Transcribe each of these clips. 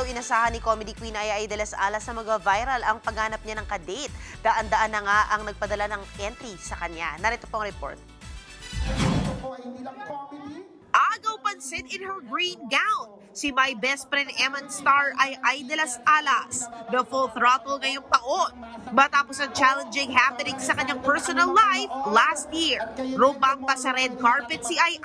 raw inasahan ni comedy queen Ai de las Alas na mag-viral ang paghanap niya ng kadate. Daan-daan na nga ang nagpadala ng entry sa kanya. Narito pong report. Agaw pansin in her green gown. Si My Best Friend Eman star ay Ai de las Alas, the full throttle ngayong taon. Matapos ang challenging happening sa kanyang personal life last year, rumampa sa red carpet si Ai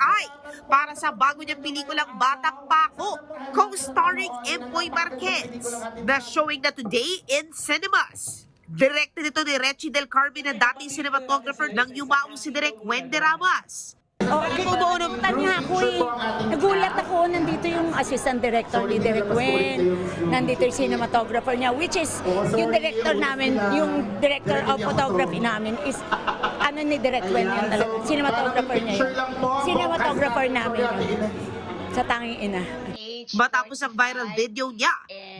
para sa bago niyang pelikulang Batang Pako, co-starring Empoy Marquez, na showing na today in cinemas. Directed ito ni Rechi Del Carmen na dating cinematographer ng yumaong si Direk Wendy Ramos. Nagulat niya ako eh. Nagulat ako, nandito yung assistant director ni Direk Wen, nandito yung cinematographer niya, which is yung director namin, yung director of photography namin is ano ni Direk Wen yun talaga, cinematographer niya yun. Cinematographer namin yun, sa tanging ina. Matapos ang viral video niya,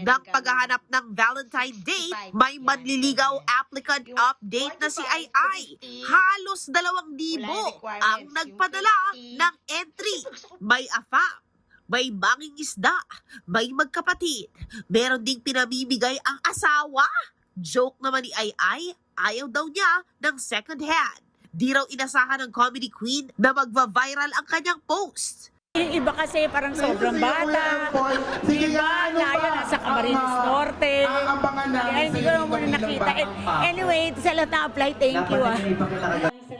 ng paghahanap ng Valentine date, may manliligaw applicant update na si Ai. Halos 2,000 ang nagpadala ng entry. May AFAM, may manging isda, may magkapatid. Meron ding pinamimigay ang asawa. Joke naman ni Ai, ayaw daw niya ng second hand. Di raw inasahan ng comedy queen na magva-viral ang kanyang post. Yung iba kasi parang sobrang bata, iba na yun, nasa Camarines Norte, kaya hindi ko naman muna nakita. Anyway, sa lahat na apply, thank you ah.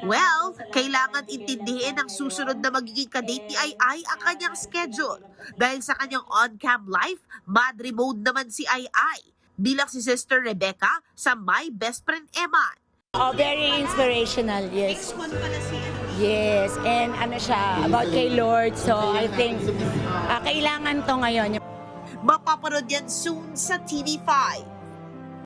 Well, kailangan intindihin ng susunod na magiging kadate ni Ai ang kanyang schedule. Dahil sa kanyang on-cam life, madre mode naman si Ai. Bilang si Sister Rebecca sa My Best Friend Eman. Oh, very inspirational, yes. Yes, and ano siya, about kay Lord, so I think kailangan to ngayon. Mapapanood yan soon sa TV5.